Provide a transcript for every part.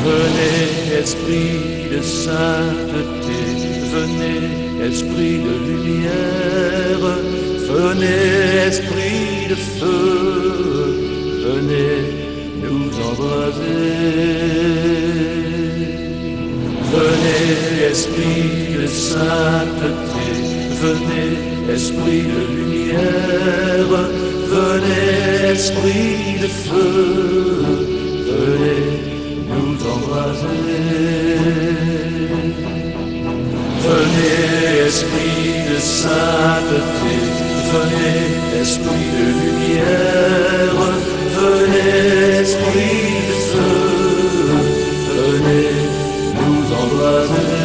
Venez, esprit de sainteté, venez, esprit de lumière, venez, esprit de feu, venez nous embraser. Venez, esprit de sainteté, venez, esprit de lumière, venez, esprit de feu, venez nous embraser. Venez, esprit de sainteté, venez, esprit de lumière, venez, esprit de feu, venez nous embraser.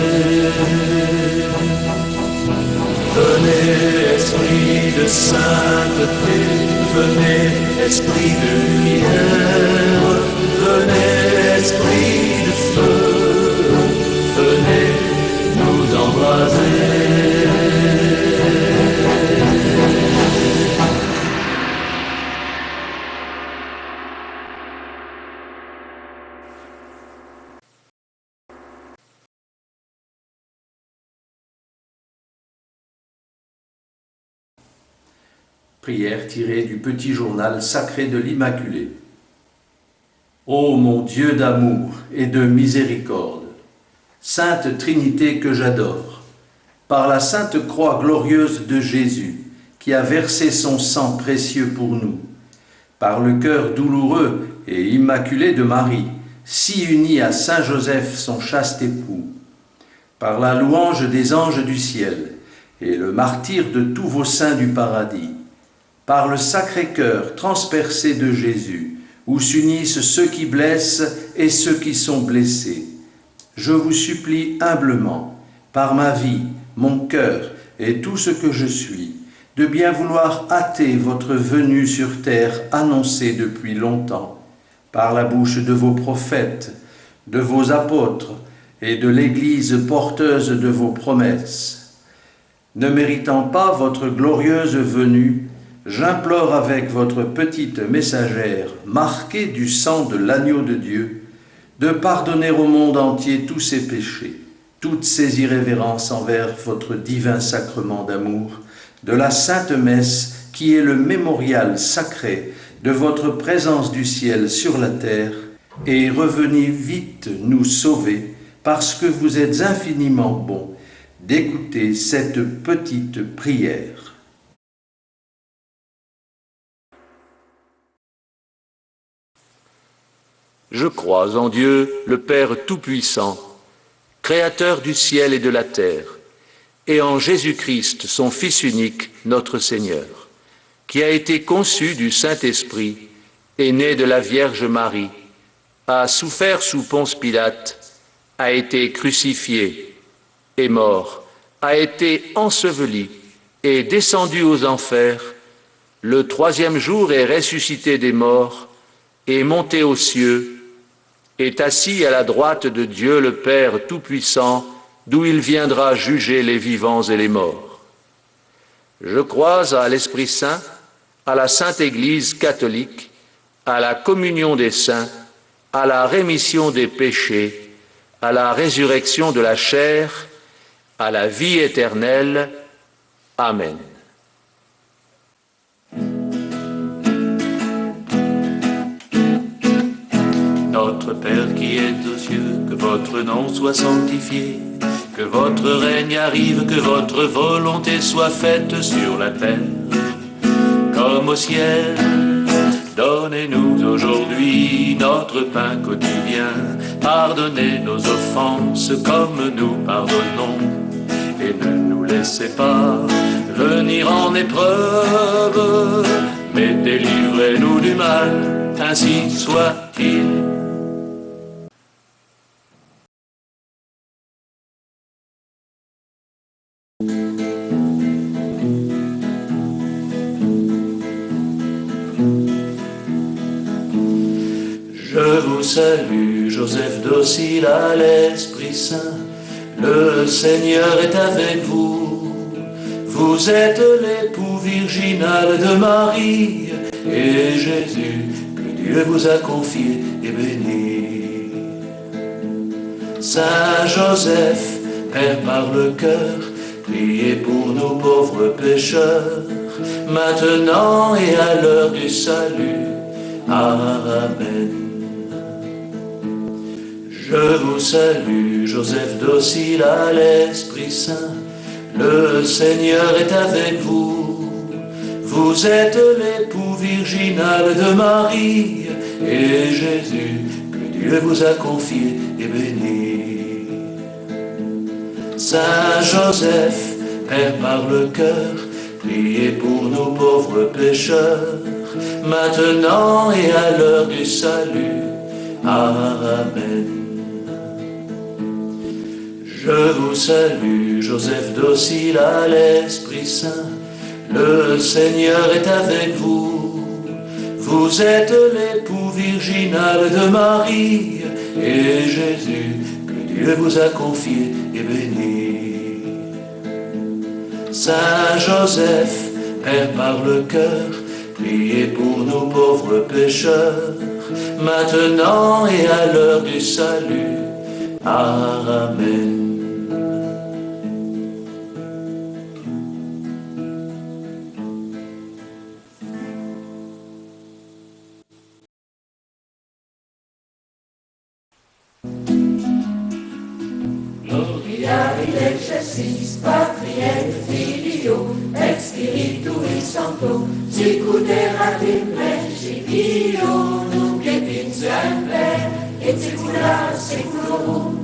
Venez, esprit de sainteté, venez, esprit de lumière, venez, esprit de feu, venez nous embraser. Prière tirée du petit journal sacré de l'Immaculée. Ô mon Dieu d'amour et de miséricorde, Sainte Trinité que j'adore, par la sainte croix glorieuse de Jésus, qui a versé son sang précieux pour nous, par le cœur douloureux et immaculé de Marie, si unie à Saint Joseph son chaste époux, par la louange des anges du ciel et le martyre de tous vos saints du paradis, par le Sacré-Cœur transpercé de Jésus, où s'unissent ceux qui blessent et ceux qui sont blessés. Je vous supplie humblement, par ma vie, mon cœur et tout ce que je suis, de bien vouloir hâter votre venue sur terre annoncée depuis longtemps, par la bouche de vos prophètes, de vos apôtres et de l'Église porteuse de vos promesses. Ne méritant pas votre glorieuse venue, j'implore avec votre petite messagère, marquée du sang de l'agneau de Dieu, de pardonner au monde entier tous ses péchés, toutes ses irrévérences envers votre divin sacrement d'amour, de la Sainte Messe qui est le mémorial sacré de votre présence du ciel sur la terre, et revenez vite nous sauver, parce que vous êtes infiniment bon d'écouter cette petite prière. Je crois en Dieu, le Père Tout-Puissant, Créateur du ciel et de la terre, et en Jésus-Christ, son Fils unique, notre Seigneur, qui a été conçu du Saint-Esprit, est né de la Vierge Marie, a souffert sous Ponce Pilate, a été crucifié, est mort, a été enseveli, est descendu aux enfers, le troisième jour est ressuscité des morts, est monté aux cieux, est assis à la droite de Dieu le Père Tout-Puissant, d'où il viendra juger les vivants et les morts. Je crois à l'Esprit Saint, à la Sainte Église catholique, à la communion des saints, à la rémission des péchés, à la résurrection de la chair, à la vie éternelle. Amen. Notre Père qui es aux cieux, que votre nom soit sanctifié, que votre règne arrive, que votre volonté soit faite sur la terre comme au ciel. Donnez-nous aujourd'hui notre pain quotidien, pardonnez nos offenses comme nous pardonnons, et ne nous laissez pas venir en épreuve, mais délivrez-nous du mal, ainsi soit-il. Je vous vous salue, Joseph docile à l'Esprit Saint. Le Seigneur est avec vous. Vous êtes l'époux virginal de Marie, et Jésus, que Dieu vous a confié, est béni. Saint Joseph, Père par le cœur, priez pour nous pauvres pécheurs, maintenant et à l'heure du salut. Amen. Je vous salue, Joseph docile à l'Esprit Saint. Le Seigneur est avec vous. Vous êtes l'époux virginal de Marie, et Jésus, que Dieu vous a confié, est béni. Saint Joseph, Père par le cœur, priez pour nous pauvres pécheurs, maintenant et à l'heure du salut. Amen. Je vous salue, Joseph docile à l'Esprit Saint. Le Seigneur est avec vous. Vous êtes l'époux virginal de Marie, et Jésus, que Dieu vous a confié, est béni. Saint Joseph, Père par le cœur, priez pour nous pauvres pécheurs, maintenant et à l'heure du salut. Amen. Gloria in excelsis Patriae Filio et Spiritui Sancto, sicut erat in principio, nunc et in semper, et saecula saeculorum.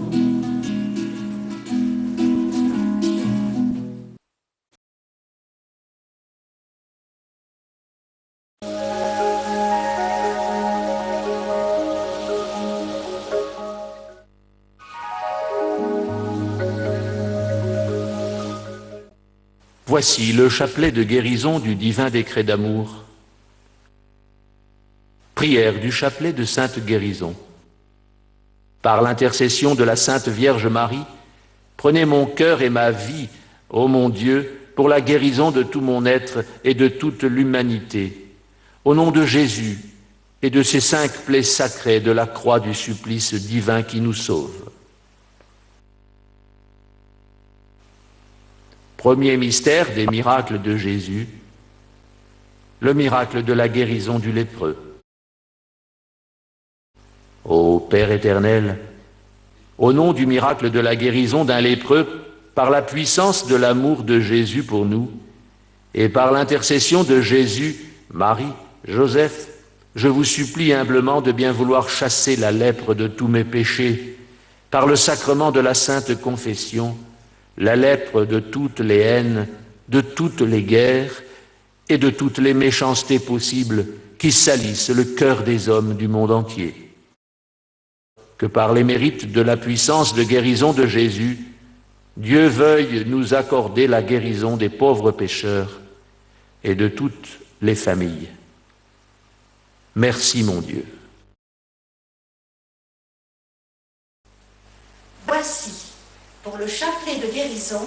Voici le chapelet de guérison du divin décret d'amour. Prière du chapelet de sainte guérison. Par l'intercession de la Sainte Vierge Marie, prenez mon cœur et ma vie, ô mon Dieu, pour la guérison de tout mon être et de toute l'humanité. Au nom de Jésus et de ces 5 plaies sacrées de la croix du supplice divin qui nous sauve. Premier mystère des miracles de Jésus, le miracle de la guérison du lépreux. Ô Père éternel, au nom du miracle de la guérison d'un lépreux, par la puissance de l'amour de Jésus pour nous, et par l'intercession de Jésus, Marie, Joseph, je vous supplie humblement de bien vouloir chasser la lèpre de tous mes péchés, par le sacrement de la Sainte Confession, la lèpre de toutes les haines, de toutes les guerres et de toutes les méchancetés possibles qui salissent le cœur des hommes du monde entier. Que par les mérites de la puissance de guérison de Jésus, Dieu veuille nous accorder la guérison des pauvres pécheurs et de toutes les familles. Merci mon Dieu. Voici, pour le chapelet de guérison,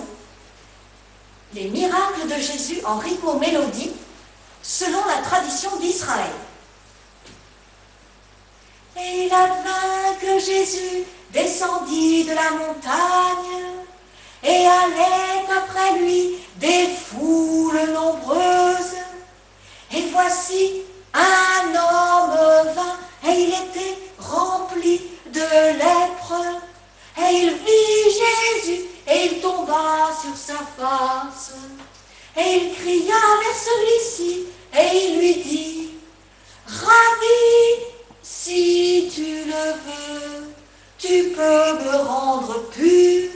les miracles de Jésus en rythmo-mélodie selon la tradition d'Israël. Et il advint que Jésus descendit de la montagne et allait après lui des foules nombreuses. Et voici un homme vint et il était rempli de lèpre. Et il vit Jésus, et il tomba sur sa face. Et il cria vers celui-ci, et il lui dit, « Rabbi, si tu le veux, tu peux me rendre pur. »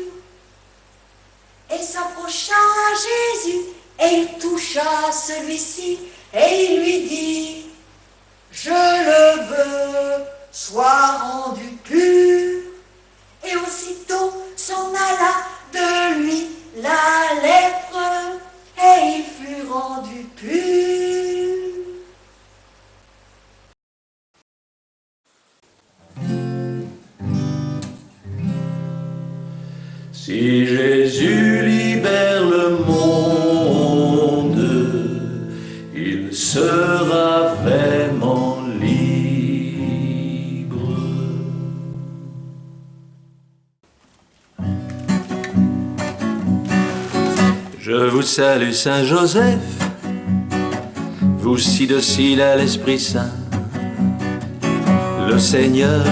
Et s'approcha à Jésus, et il toucha celui-ci, et il lui dit, « Je le veux, sois rendu pur. » Et aussitôt s'en alla de lui la lèpre, et il fut rendu pur. Si Jésus libère le monde, il sera vraiment libre. Je vous salue Saint Joseph, vous si docile à l'Esprit Saint. Le Seigneur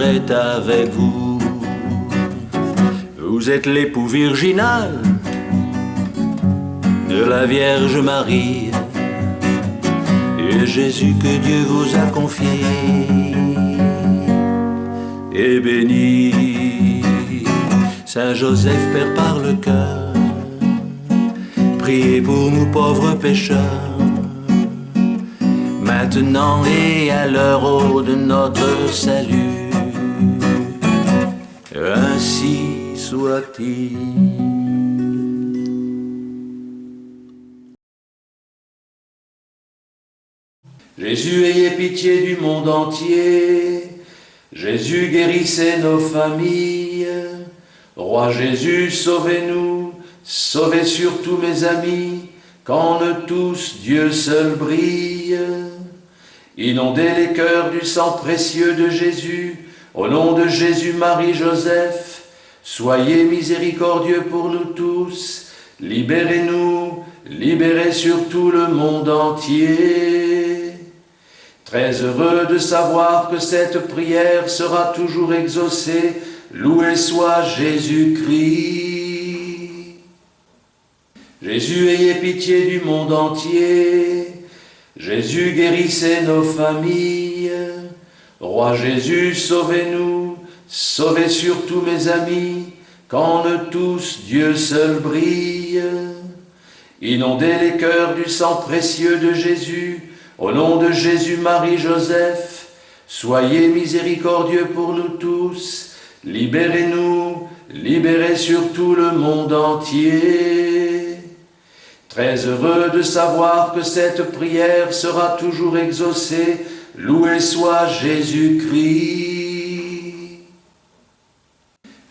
est avec vous. Vous êtes l'époux virginal de la Vierge Marie, et Jésus que Dieu vous a confié est béni. Saint Joseph, Père par le cœur, priez pour nous pauvres pécheurs, maintenant et à l'heure de notre salut. Ainsi soit-il. Jésus, ayez pitié du monde entier. Jésus, guérissez nos familles. Roi Jésus, sauvez-nous. Sauvez surtout mes amis, qu'en eux tous Dieu seul brille. Inondez les cœurs du sang précieux de Jésus, au nom de Jésus, Marie, Joseph. Soyez miséricordieux pour nous tous. Libérez-nous, libérez surtout le monde entier. Très heureux de savoir que cette prière sera toujours exaucée. Loué soit Jésus-Christ. Jésus, ayez pitié du monde entier. Jésus, guérissez nos familles. Roi Jésus, sauvez-nous. Sauvez surtout mes amis, qu'en eux tous Dieu seul brille. Inondez les cœurs du sang précieux de Jésus, au nom de Jésus, Marie, Joseph. Soyez miséricordieux pour nous tous. Libérez-nous, libérez surtout le monde entier. Très heureux de savoir que cette prière sera toujours exaucée. Loué soit Jésus-Christ.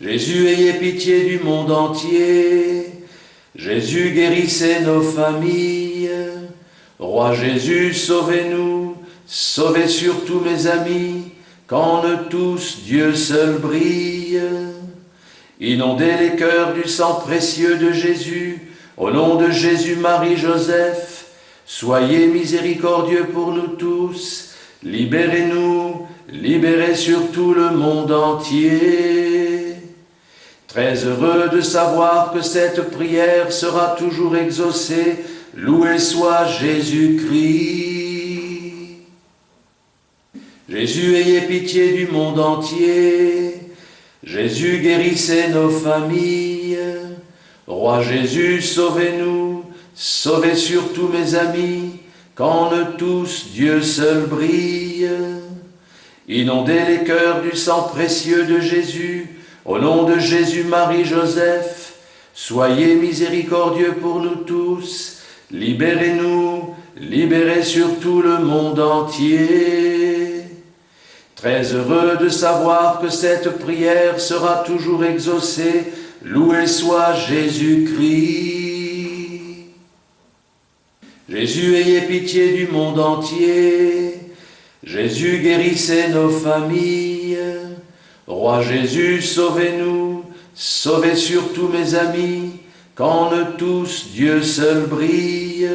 Jésus, ayez pitié du monde entier. Jésus, guérissez nos familles. Roi Jésus, sauvez-nous. Sauvez surtout mes amis, qu'en eux tous Dieu seul brille. Inondez les cœurs du sang précieux de Jésus, au nom de Jésus, Marie, Joseph. Soyez miséricordieux pour nous tous. Libérez-nous, libérez surtout le monde entier. Très heureux de savoir que cette prière sera toujours exaucée. Loué soit Jésus-Christ. Jésus, ayez pitié du monde entier. Jésus, guérissez nos familles. Roi Jésus, sauvez-nous. Sauvez surtout mes amis, qu'en eux tous Dieu seul brille. Inondez les cœurs du sang précieux de Jésus, au nom de Jésus, Marie, Joseph. Soyez miséricordieux pour nous tous. Libérez-nous, libérez surtout le monde entier. Très heureux de savoir que cette prière sera toujours exaucée. Loué soit Jésus-Christ. Jésus, ayez pitié du monde entier. Jésus, guérissez nos familles. Roi Jésus, sauvez-nous. Sauvez surtout mes amis, qu'en eux tous Dieu seul brille.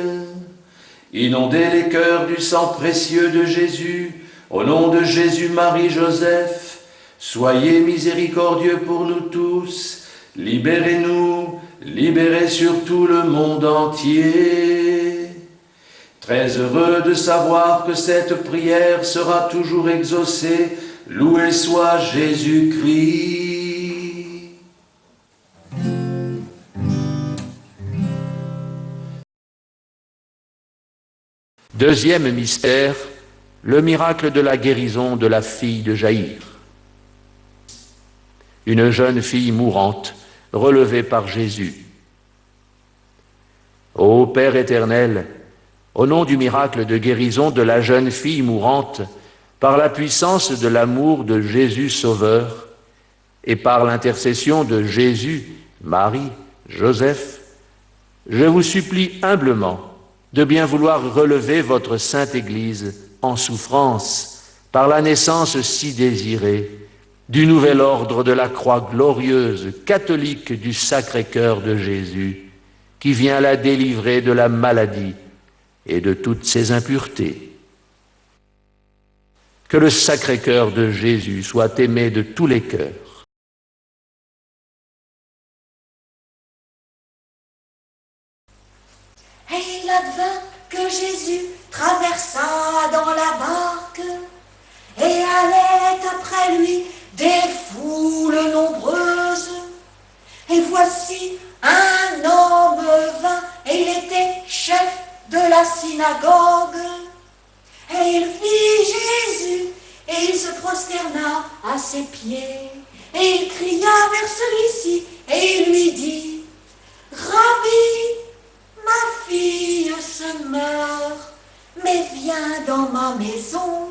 Inondez les cœurs du sang précieux de Jésus, au nom de Jésus, Marie, Joseph. Soyez miséricordieux pour nous tous. Libérez-nous, libérez surtout le monde entier. Très heureux de savoir que cette prière sera toujours exaucée. Loué soit Jésus-Christ. Deuxième mystère, le miracle de la guérison de la fille de Jaïr. Une jeune fille mourante, relevée par Jésus. Ô Père éternel, au nom du miracle de guérison de la jeune fille mourante, par la puissance de l'amour de Jésus Sauveur, et par l'intercession de Jésus, Marie, Joseph, je vous supplie humblement de bien vouloir relever votre sainte Église en souffrance par la naissance si désirée du nouvel ordre de la croix glorieuse catholique du Sacré-Cœur de Jésus, qui vient la délivrer de la maladie et de toutes ses impuretés. Que le Sacré-Cœur de Jésus soit aimé de tous les cœurs. Et il advint que Jésus traversa dans la barque et allait après lui des foules nombreuses. Et voici un homme vint, et il était chef de la synagogue. Et il vit Jésus, et il se prosterna à ses pieds. Et il cria vers celui-ci, et il lui dit: Rabbi, ma fille se meurt, mais viens dans ma maison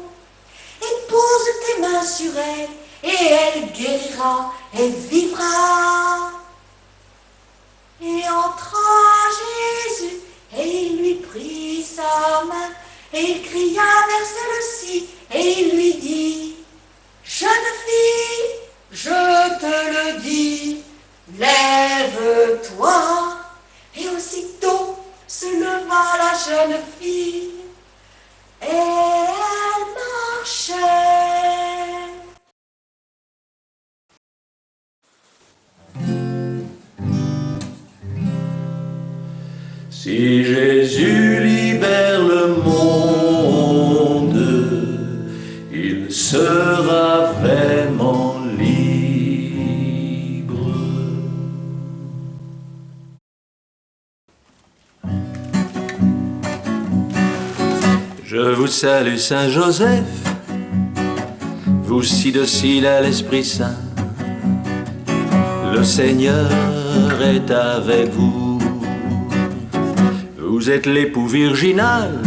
et pose tes mains sur elle, et elle guérira et vivra. Et entra Jésus, et il lui prit sa main, et il cria vers celle-ci, et il lui dit: Jeune fille, je te le dis, lève-toi. Et aussitôt se leva la jeune fille, et elle marchait. Si Jésus libère le monde, il sera vraiment libre. Je vous salue Saint Joseph, vous si docile à l'Esprit Saint. Le Seigneur est avec vous. Vous êtes l'époux virginal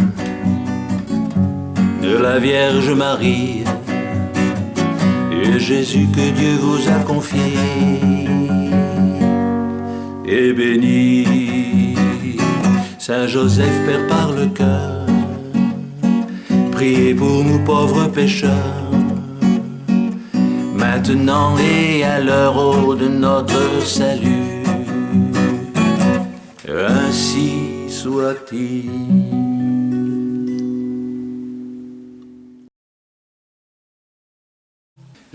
de la Vierge Marie, et Jésus que Dieu vous a confié est béni. Saint Joseph, Père par le cœur, priez pour nous pauvres pécheurs, maintenant et à l'heure de notre salut. Ainsi soit-il.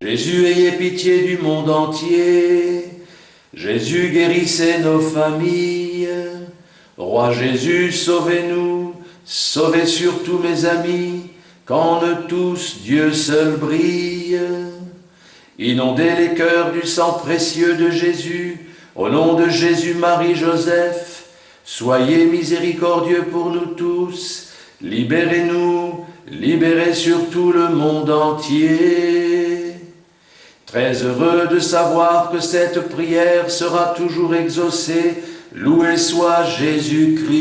Jésus, ayez pitié du monde entier. Jésus, guérissez nos familles. Roi Jésus, sauvez-nous. Sauvez surtout mes amis, qu'en eux tous Dieu seul brille. Inondez les cœurs du sang précieux de Jésus, au nom de Jésus, Marie, Joseph. Soyez miséricordieux pour nous tous, libérez-nous, libérez surtout le monde entier. Très heureux de savoir que cette prière sera toujours exaucée, loué soit Jésus-Christ.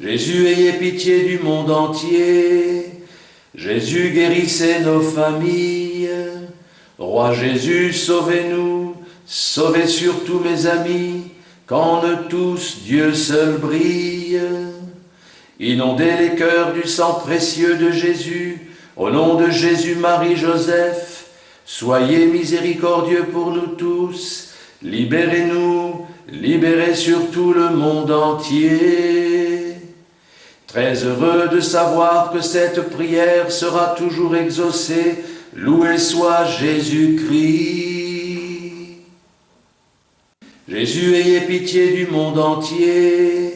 Jésus, ayez pitié du monde entier. Jésus, guérissez nos familles. Roi Jésus, sauvez-nous. Sauvez surtout mes amis, qu'en eux tous Dieu seul brille. Inondez les cœurs du sang précieux de Jésus, au nom de Jésus, Marie, Joseph. Soyez miséricordieux pour nous tous, libérez-nous, libérez surtout le monde entier. Très heureux de savoir que cette prière sera toujours exaucée, loué soit Jésus-Christ. Jésus, ayez pitié du monde entier.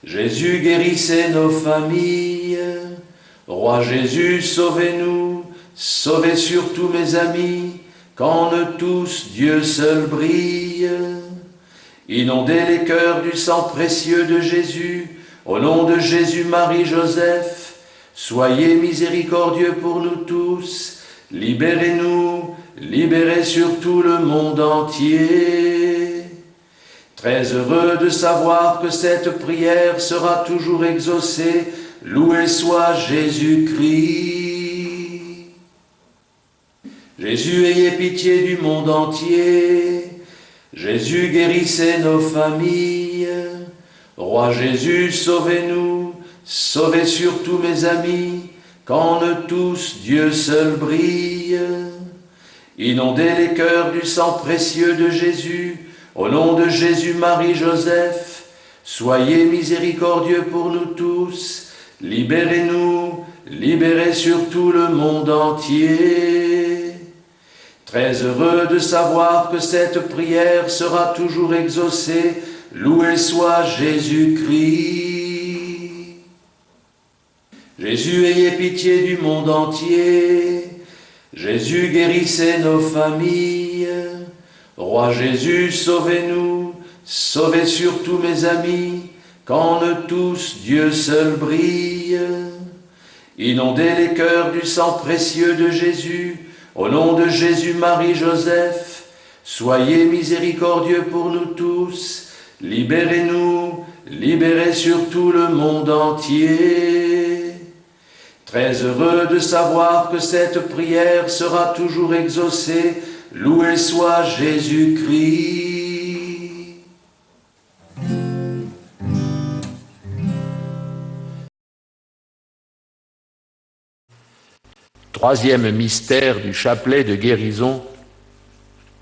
Jésus, guérissez nos familles. Roi Jésus, sauvez-nous. Sauvez surtout mes amis, qu'en eux tous Dieu seul brille. Inondez les cœurs du sang précieux de Jésus, au nom de Jésus, Marie, Joseph. Soyez miséricordieux pour nous tous. Libérez-nous, libérez surtout le monde entier. Très heureux de savoir que cette prière sera toujours exaucée, loué soit Jésus-Christ. Jésus, ayez pitié du monde entier. Jésus, guérissez nos familles. Roi Jésus, sauvez-nous, sauvez surtout mes amis, qu'en eux tous Dieu seul brille. Inondez les cœurs du sang précieux de Jésus, au nom de Jésus, Marie, Joseph, soyez miséricordieux pour nous tous, libérez-nous, libérez surtout le monde entier. Très heureux de savoir que cette prière sera toujours exaucée, loué soit Jésus-Christ. Jésus, ayez pitié du monde entier. Jésus, guérissez nos familles. Roi Jésus, sauvez-nous, sauvez surtout mes amis, qu'en eux tous Dieu seul brille. Inondez les cœurs du sang précieux de Jésus, au nom de Jésus, Marie, Joseph, soyez miséricordieux pour nous tous, libérez-nous, libérez surtout le monde entier. Très heureux de savoir que cette prière sera toujours exaucée, loué soit Jésus-Christ. Troisième mystère du chapelet de guérison,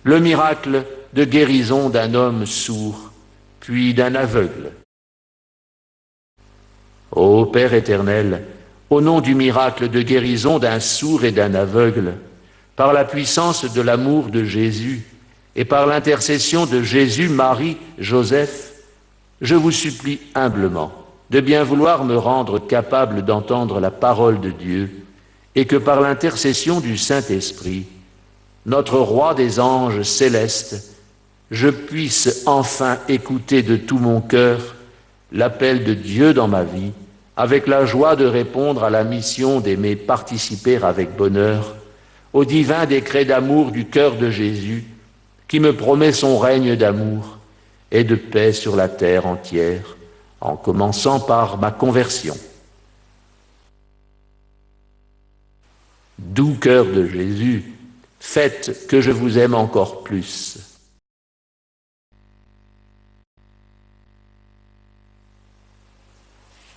le miracle de guérison d'un homme sourd, puis d'un aveugle. Ô Père éternel, au nom du miracle de guérison d'un sourd et d'un aveugle, par la puissance de l'amour de Jésus et par l'intercession de Jésus, Marie, Joseph, je vous supplie humblement de bien vouloir me rendre capable d'entendre la parole de Dieu et que par l'intercession du Saint-Esprit, notre roi des anges célestes, je puisse enfin écouter de tout mon cœur l'appel de Dieu dans ma vie, avec la joie de répondre à la mission d'aimer participer avec bonheur au divin décret d'amour du cœur de Jésus, qui me promet son règne d'amour et de paix sur la terre entière, en commençant par ma conversion. Doux cœur de Jésus, faites que je vous aime encore plus.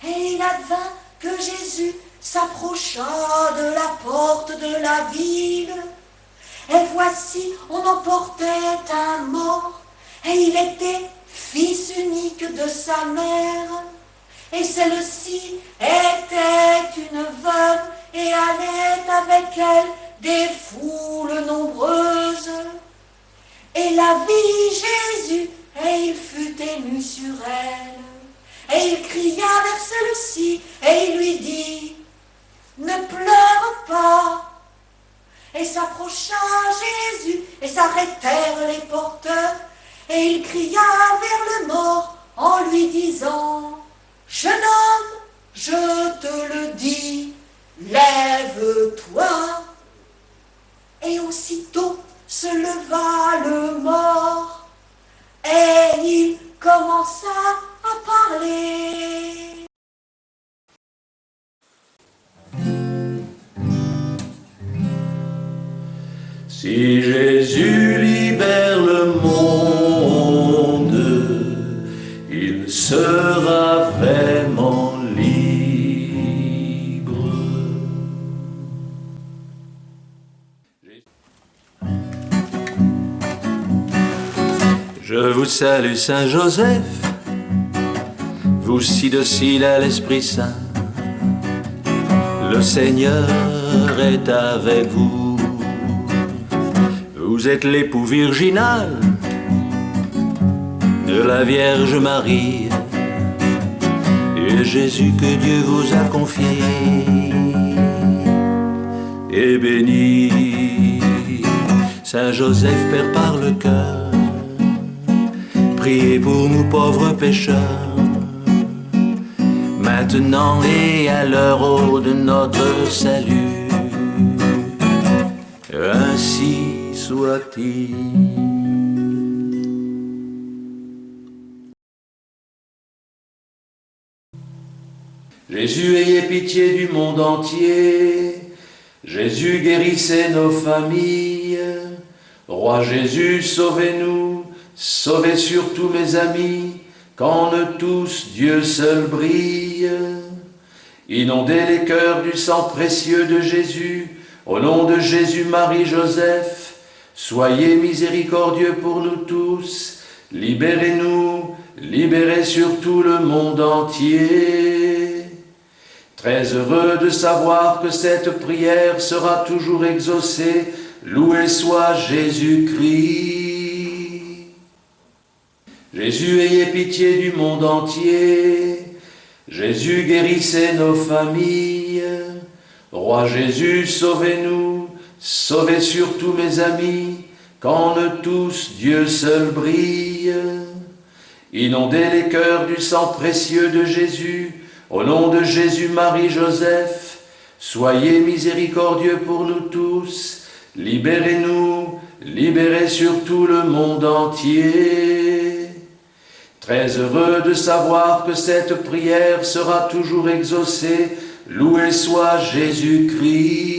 Et il advint que Jésus s'approcha de la porte de la ville. Et voici, on emportait un mort, et il était fils unique de sa mère. Et celle-ci était une veuve, et allait avec elle des foules nombreuses. Et la vit Jésus, et il fut ému sur elle. Et il cria vers celle-ci, et il lui dit, « Ne pleure pas !» Et s'approcha Jésus, et s'arrêtèrent les porteurs, et il cria vers le mort, en lui disant, « Jeune homme, je te le dis, lève-toi !» Et aussitôt se leva le mort, et il commença à parler. Si Jésus libère le monde, il sera vraiment libre. Je vous salue Saint Joseph, vous si docile à l'Esprit Saint. Le Seigneur est avec vous. Vous êtes l'époux virginal de la Vierge Marie, et Jésus que Dieu vous a confié est béni. Saint Joseph, Père par le cœur, priez pour nous pauvres pécheurs, maintenant et à l'heure de notre salut. Ainsi soit-il. Jésus, ayez pitié du monde entier. Jésus, guérissez nos familles. Roi Jésus, sauvez-nous, sauvez surtout mes amis, qu'en eux tous Dieu seul brille. Inondez les cœurs du sang précieux de Jésus, au nom de Jésus, Marie, Joseph, soyez miséricordieux pour nous tous, libérez-nous, libérez surtout le monde entier. Très heureux de savoir que cette prière sera toujours exaucée, loué soit Jésus-Christ. Jésus, ayez pitié du monde entier. Jésus, guérissez nos familles. Roi Jésus, sauvez-nous, sauvez surtout mes amis, qu'en eux tous Dieu seul brille. Inondez les cœurs du sang précieux de Jésus, au nom de Jésus, Marie, Joseph, soyez miséricordieux pour nous tous, libérez-nous, libérez surtout le monde entier. Très heureux de savoir que cette prière sera toujours exaucée, loué soit Jésus-Christ.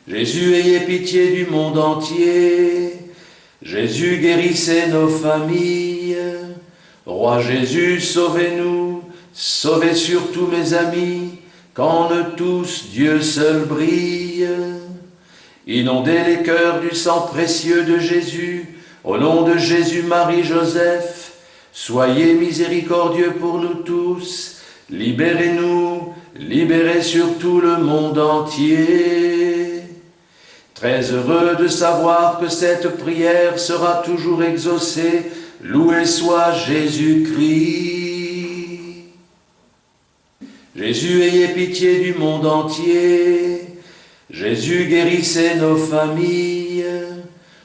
Jésus, ayez pitié du monde entier. Jésus, guérissez nos familles. Roi Jésus, sauvez-nous, sauvez surtout mes amis, qu'en eux tous Dieu seul brille. Inondez les cœurs du sang précieux de Jésus, au nom de Jésus, Marie, Joseph, soyez miséricordieux pour nous tous, libérez-nous, libérez surtout le monde entier. Très heureux de savoir que cette prière sera toujours exaucée, loué soit Jésus-Christ. Jésus, ayez pitié du monde entier. Jésus, guérissez nos familles.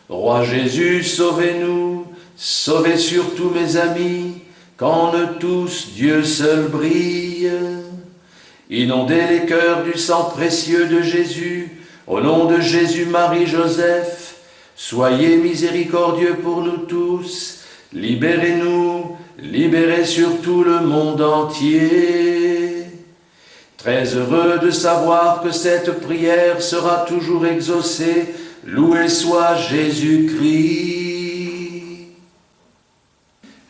Roi Jésus, sauvez-nous, sauvez surtout mes amis, qu'en eux tous Dieu seul brille. Inondez les cœurs du sang précieux de Jésus, au nom de Jésus, Marie, Joseph, soyez miséricordieux pour nous tous, libérez-nous, libérez surtout le monde entier. Très heureux de savoir que cette prière sera toujours exaucée, loué soit Jésus-Christ.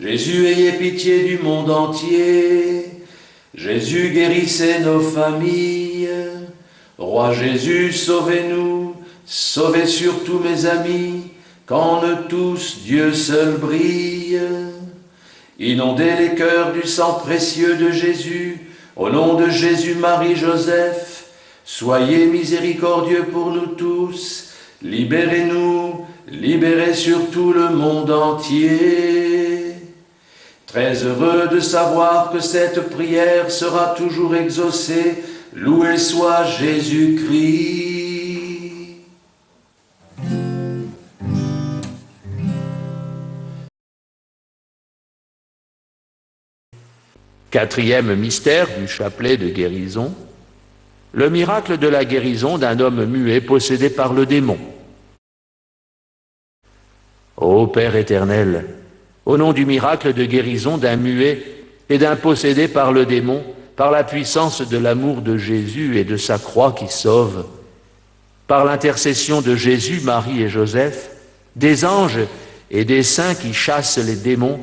Jésus, ayez pitié du monde entier. Jésus, guérissez nos familles. Roi Jésus, sauvez-nous, sauvez surtout mes amis, qu'en eux tous Dieu seul brille. Inondez les cœurs du sang précieux de Jésus, au nom de Jésus, Marie, Joseph, soyez miséricordieux pour nous tous, libérez-nous, libérez surtout le monde entier. Très heureux de savoir que cette prière sera toujours exaucée, loué soit Jésus-Christ. Quatrième mystère du chapelet de guérison, le miracle de la guérison d'un homme muet possédé par le démon. Ô Père éternel, au nom du miracle de guérison d'un muet et d'un possédé par le démon, par la puissance de l'amour de Jésus et de sa croix qui sauve, par l'intercession de Jésus, Marie et Joseph, des anges et des saints qui chassent les démons,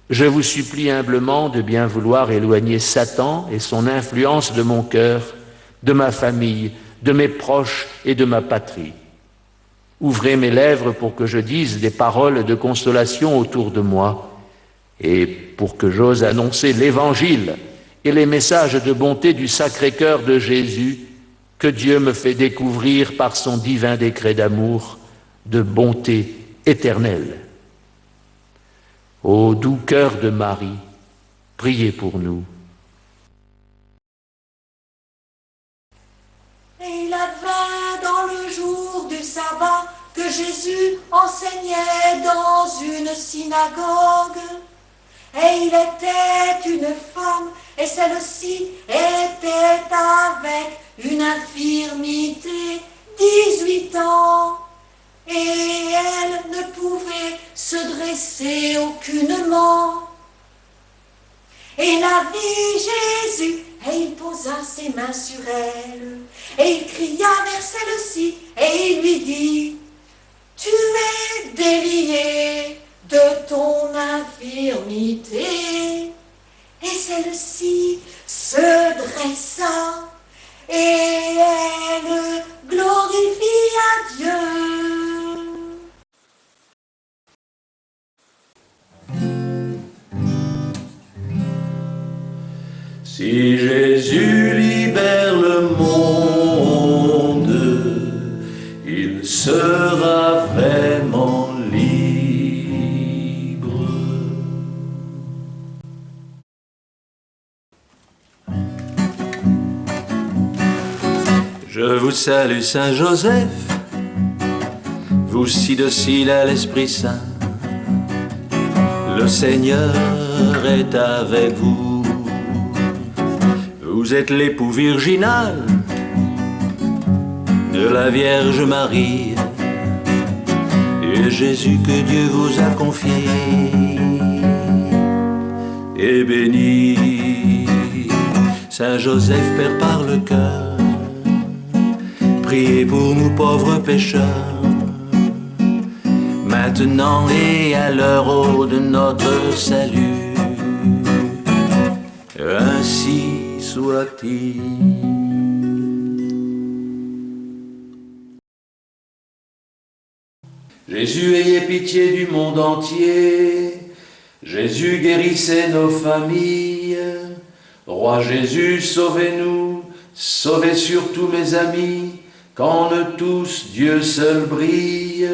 je vous supplie humblement de bien vouloir éloigner Satan et son influence de mon cœur, de ma famille, de mes proches et de ma patrie. Ouvrez mes lèvres pour que je dise des paroles de consolation autour de moi et pour que j'ose annoncer l'Évangile et les messages de bonté du Sacré-Cœur de Jésus que Dieu me fait découvrir par son divin décret d'amour, de bonté éternelle. Ô doux cœur de Marie, priez pour nous. Et il advint dans le jour du sabbat que Jésus enseignait dans une synagogue. Et il était une femme, et celle-ci était avec une infirmité, 18 ans. Et elle ne pouvait se dresser aucunement. Et la vit Jésus et il posa ses mains sur elle, et il cria vers celle-ci, et il lui dit, tu es déliée de ton infirmité. Et celle-ci se dressa, et elle glorifia Dieu. Si Jésus libère le monde, il sera vraiment libre. Je vous salue Saint Joseph, vous si docile à l'Esprit Saint. Le Seigneur est avec vous. Vous êtes l'époux virginal de la Vierge Marie, et Jésus que Dieu vous a confié est béni. Saint Joseph, Père par le cœur, priez pour nous pauvres pécheurs, maintenant et à l'heure de notre salut. Ainsi soit-il. Jésus, ayez pitié du monde entier. Jésus, guérissez nos familles. Roi Jésus, sauvez-nous. Sauvez surtout mes amis, qu'en eux tous Dieu seul brille.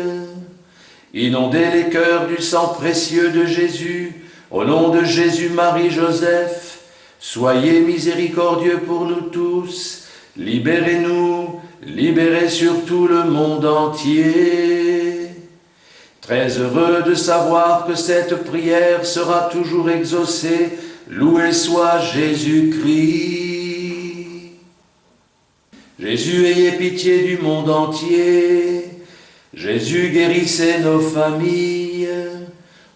Inondez les cœurs du sang précieux de Jésus, au nom de Jésus, Marie, Joseph. Soyez miséricordieux pour nous tous, libérez-nous, libérez surtout le monde entier. Très heureux de savoir que cette prière sera toujours exaucée, loué soit Jésus-Christ. Jésus, ayez pitié du monde entier. Jésus, guérissez nos familles.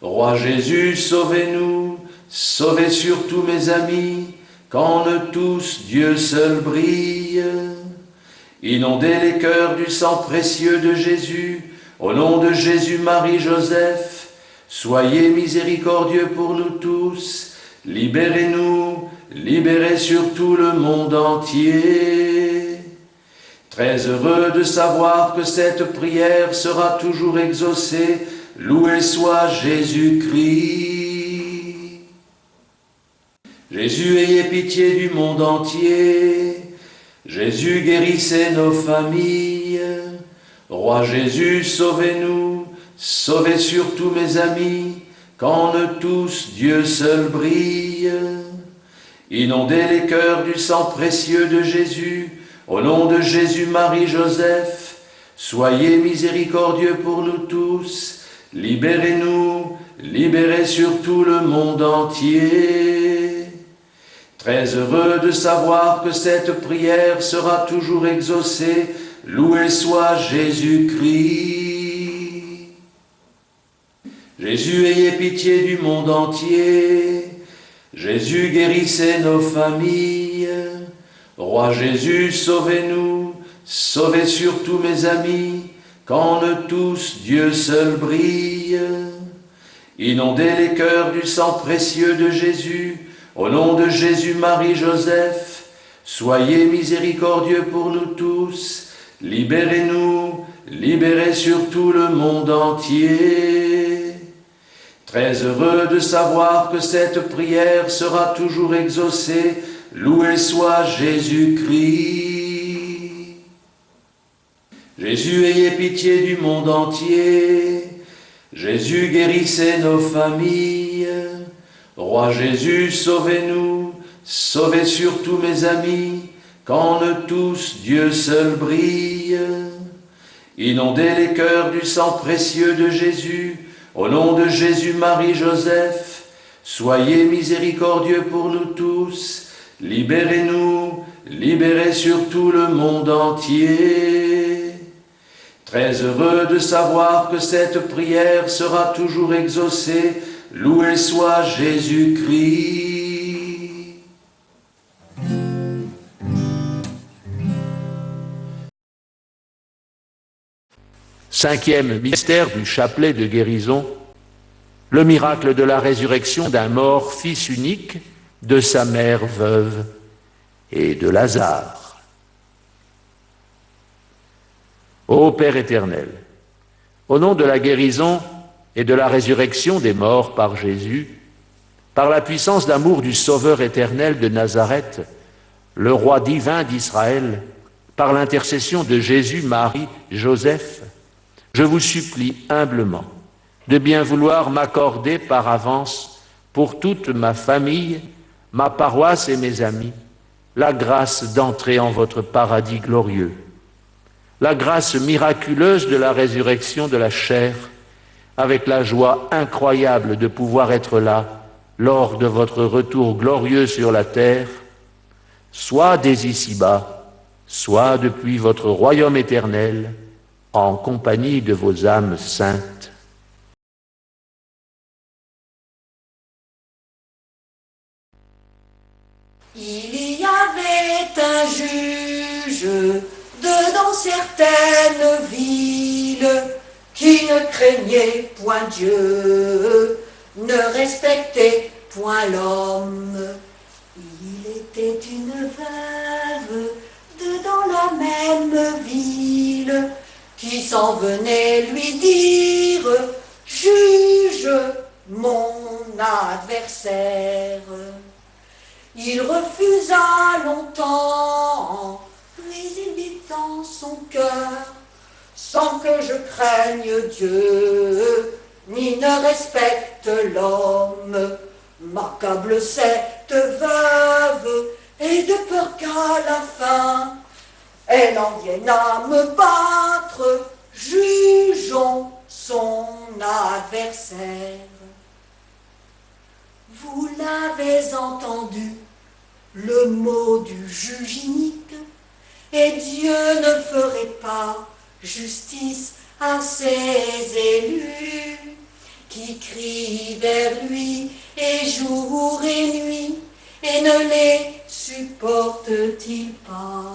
Roi Jésus, sauvez-nous. Sauvez surtout mes amis, qu'en eux tous Dieu seul brille. Inondez les cœurs du sang précieux de Jésus, au nom de Jésus, Marie, Joseph. Soyez miséricordieux pour nous tous, libérez-nous, libérez surtout le monde entier. Très heureux de savoir que cette prière sera toujours exaucée, loué soit Jésus-Christ. Jésus, ayez pitié du monde entier. Jésus, guérissez nos familles. Roi Jésus, sauvez-nous. Sauvez surtout mes amis, qu'en eux tous Dieu seul brille. Inondez les cœurs du sang précieux de Jésus, au nom de Jésus, Marie, Joseph. Soyez miséricordieux pour nous tous. Libérez-nous, libérez surtout le monde entier. Très heureux de savoir que cette prière sera toujours exaucée, loué soit Jésus-Christ. Jésus, ayez pitié du monde entier. Jésus, guérissez nos familles. Roi Jésus, sauvez-nous. Sauvez surtout mes amis, qu'en eux tous Dieu seul brille. Inondez les cœurs du sang précieux de Jésus, au nom de Jésus, Marie, Joseph. Soyez miséricordieux pour nous tous, libérez-nous, libérez surtout le monde entier. Très heureux de savoir que cette prière sera toujours exaucée, loué soit Jésus-Christ. Jésus, ayez pitié du monde entier. Jésus, guérissez nos familles. Roi Jésus, sauvez-nous, sauvez surtout mes amis, qu'en eux tous Dieu seul brille. Inondez les cœurs du sang précieux de Jésus, au nom de Jésus, Marie, Joseph. Soyez miséricordieux pour nous tous, libérez-nous, libérez surtout le monde entier. Très heureux de savoir que cette prière sera toujours exaucée, loué soit Jésus-Christ. 5e mystère du chapelet de guérison, le miracle de la résurrection d'un mort, fils unique, de sa mère veuve et de Lazare. Ô Père éternel, au nom de la guérison et de la résurrection des morts par Jésus, par la puissance d'amour du Sauveur éternel de Nazareth, le roi divin d'Israël, par l'intercession de Jésus, Marie, Joseph, je vous supplie humblement de bien vouloir m'accorder par avance pour toute ma famille, ma paroisse et mes amis, la grâce d'entrer en votre paradis glorieux, la grâce miraculeuse de la résurrection de la chair, avec la joie incroyable de pouvoir être là lors de votre retour glorieux sur la terre, soit dès ici-bas, soit depuis votre royaume éternel, en compagnie de vos âmes saintes. Il y avait un juge dans certaines villes qui ne craignait point Dieu, ne respectait point l'homme. Il était une veuve dans la même ville qui s'en venait lui dire « Juge mon adversaire ». Il refusa longtemps, mais il dit dans son cœur, sans que je craigne Dieu, ni ne respecte l'homme, m'accable cette veuve, et de peur qu'à la fin, elle en vienne à me battre, jugeons son adversaire. Vous l'avez entendu, le mot du juge inique, et Dieu ne ferait pas justice à ses élus, qui crient vers lui et jour et nuit, et ne les supporte-t-il pas?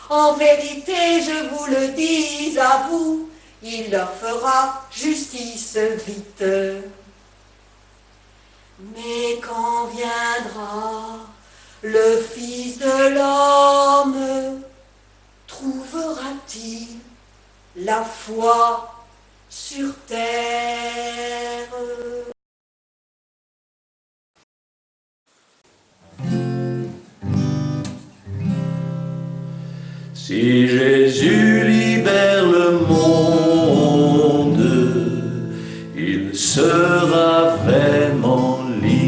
En vérité, je vous le dis à vous, il leur fera justice vite. Mais quand viendra le Fils de l'homme, trouvera-t-il la foi sur terre? Si Jésus libère le monde, il sera vraiment libre.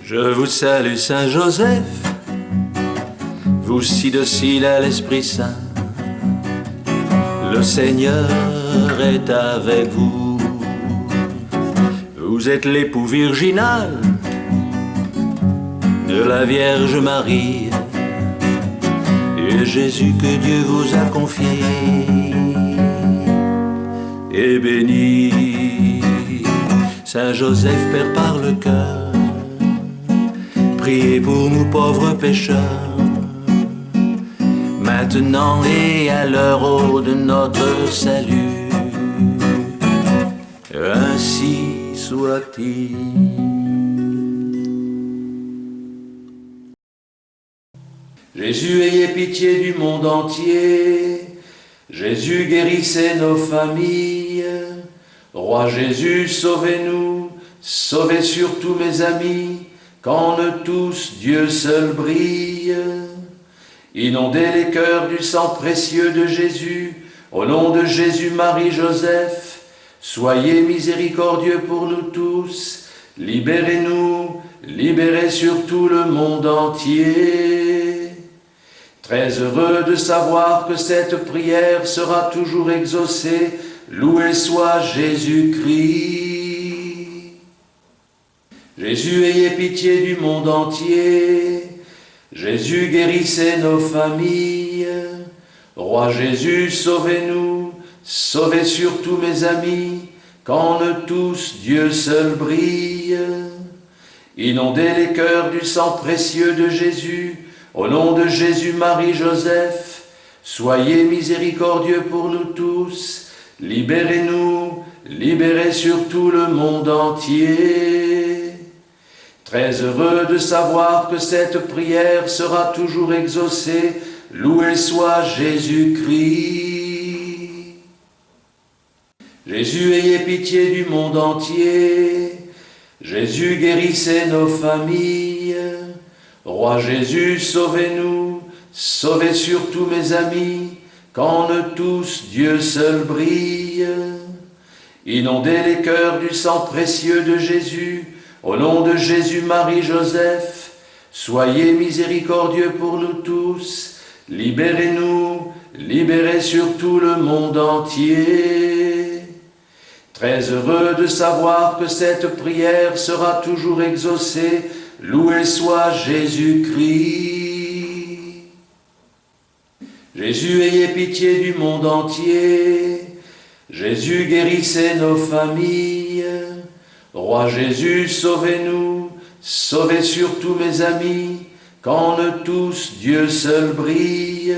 Je vous salue Saint Joseph, vous si docile à l'Esprit Saint. Le Seigneur est avec vous. Vous êtes l'époux virginal de la Vierge Marie, et Jésus que Dieu vous a confié est béni. Saint Joseph, Père par le cœur, priez pour nous pauvres pécheurs, maintenant et à l'heure de notre salut. Ainsi soit-il. Jésus, ayez pitié du monde entier. Jésus, guérissez nos familles. Roi Jésus, sauvez-nous. Sauvez surtout mes amis, qu'en eux tous Dieu seul brille. Inondez les cœurs du sang précieux de Jésus. Au nom de Jésus, Marie, Joseph, soyez miséricordieux pour nous tous, libérez-nous, libérez surtout le monde entier. Très heureux de savoir que cette prière sera toujours exaucée, loué soit Jésus-Christ. Jésus, ayez pitié du monde entier. Jésus, guérissez nos familles. Roi Jésus, sauvez-nous. Sauvez surtout mes amis, qu'en eux tous Dieu seul brille. Inondez les cœurs du sang précieux de Jésus, au nom de Jésus, Marie, Joseph, soyez miséricordieux pour nous tous, libérez-nous, libérez surtout le monde entier. Très heureux de savoir que cette prière sera toujours exaucée, loué soit Jésus-Christ. Jésus, ayez pitié du monde entier. Jésus, guérissez nos familles. Roi Jésus, sauvez-nous, sauvez surtout mes amis, qu'en eux tous Dieu seul brille. Inondez les cœurs du sang précieux de Jésus, au nom de Jésus, Marie, Joseph, soyez miséricordieux pour nous tous, libérez-nous, libérez surtout le monde entier. Très heureux de savoir que cette prière sera toujours exaucée, loué soit Jésus-Christ. Jésus, ayez pitié du monde entier. Jésus, guérissez nos familles. Roi Jésus, sauvez-nous, sauvez surtout mes amis, qu'en eux tous Dieu seul brille.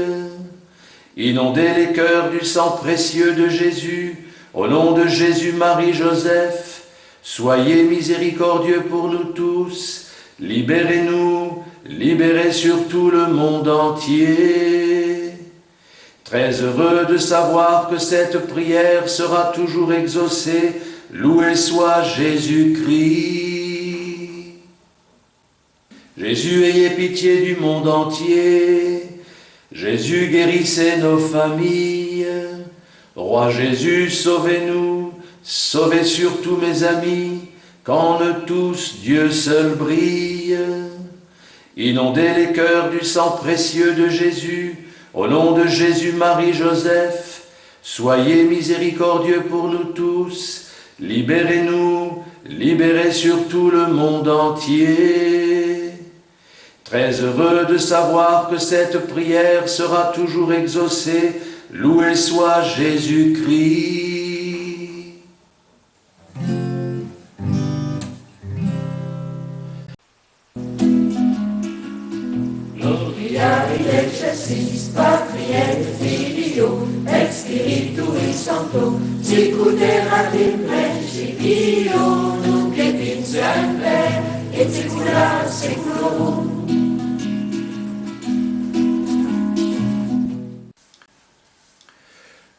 Inondez les cœurs du sang précieux de Jésus, au nom de Jésus, Marie, Joseph, soyez miséricordieux pour nous tous, libérez-nous, libérez surtout le monde entier. Très heureux de savoir que cette prière sera toujours exaucée, loué soit Jésus-Christ. Jésus, ayez pitié du monde entier. Jésus, guérissez nos familles. Roi Jésus, sauvez-nous, sauvez surtout mes amis, qu'en eux tous Dieu seul brille. Inondez les cœurs du sang précieux de Jésus, au nom de Jésus, Marie, Joseph, soyez miséricordieux pour nous tous, libérez-nous, libérez surtout le monde entier. Très heureux de savoir que cette prière sera toujours exaucée, loué soit Jésus-Christ. Gloria in excelsis Patri et Filio, et Spiritui Sancto, sicut erat in principio, nunc et in semper, et saecula saeculorum.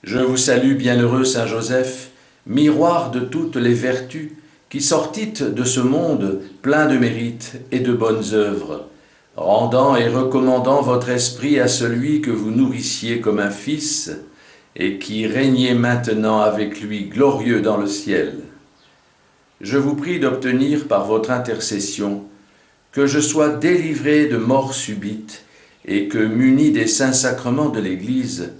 Je vous salue, bienheureux Saint Joseph, miroir de toutes les vertus, qui sortîtes de ce monde plein de mérites et de bonnes œuvres, rendant et recommandant votre esprit à celui que vous nourrissiez comme un fils, et qui régnez maintenant avec lui glorieux dans le ciel. Je vous prie d'obtenir par votre intercession que je sois délivré de mort subite, et que, muni des saints sacrements de l'Église,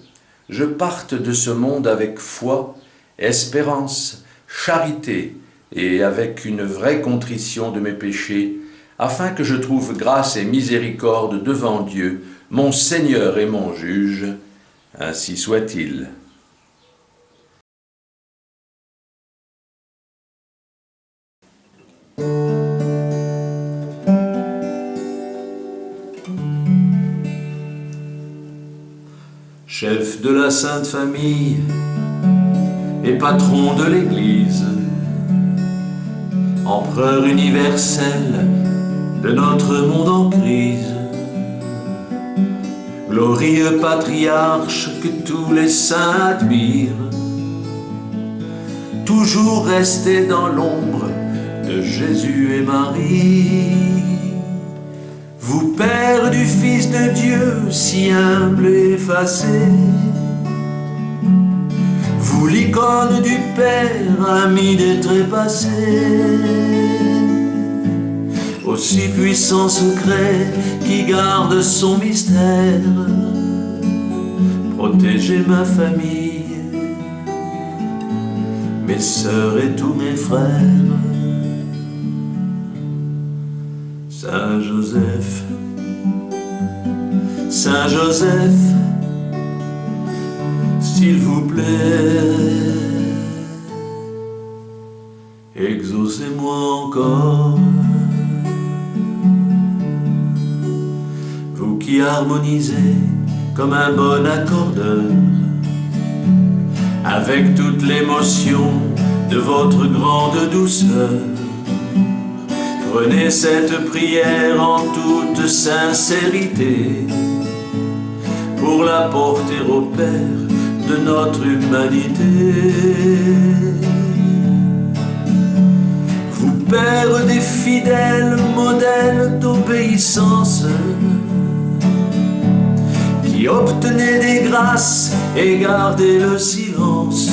je parte de ce monde avec foi, espérance, charité et avec une vraie contrition de mes péchés, afin que je trouve grâce et miséricorde devant Dieu, mon Seigneur et mon juge. Ainsi soit-il. Chef de la Sainte Famille et patron de l'Église, empereur universel de notre monde en crise, glorieux patriarche que tous les saints admirent, toujours resté dans l'ombre de Jésus et Marie. Vous, Père du Fils de Dieu, si humble et effacé, vous, l'icône du Père, ami des trépassés, aussi puissant secret qui garde son mystère, protégez ma famille, mes sœurs et tous mes frères. Saint Joseph, Saint Joseph, s'il vous plaît, exaucez-moi encore. qui harmonisez comme un bon accordeur avec toute l'émotion de votre grande douceur. Prenez cette prière en toute sincérité pour la porter au Père de notre humanité. Vous, Père des fidèles, modèles d'obéissance, qui obtenez des grâces et gardez le silence,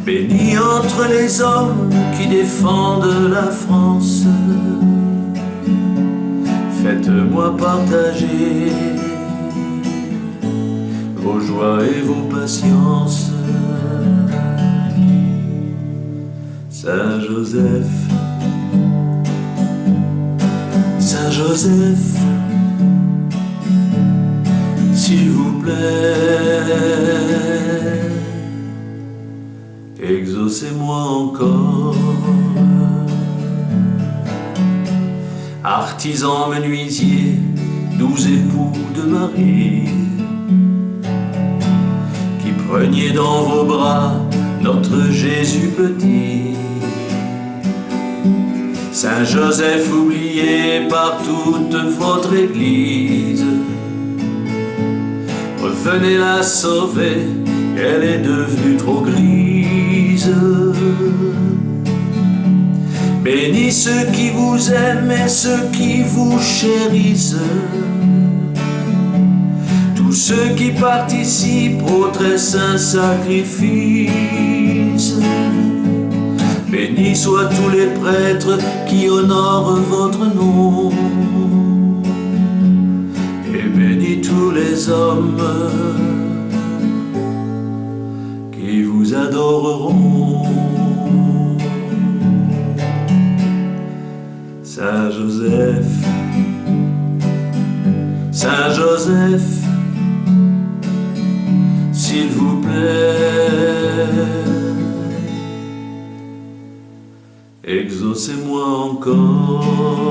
bénis entre les hommes qui défendent la France, faites-moi partager vos joies et vos patiences. Saint Joseph, Saint Joseph, s'il vous plaît, exaucez-moi encore. Artisans, menuisiers, doux époux de Marie, qui preniez dans vos bras notre Jésus petit. Saint Joseph oublié par toute votre Église, revenez la sauver, elle est devenue trop grise. Bénis ceux qui vous aiment et ceux qui vous chérissent, tous ceux qui participent au très saint sacrifice. Bénis soient tous les prêtres qui honorent votre nom, et bénis tous les hommes qui vous adoreront. Saint Joseph, Saint Joseph, s'il vous plaît, exaucez-moi encore.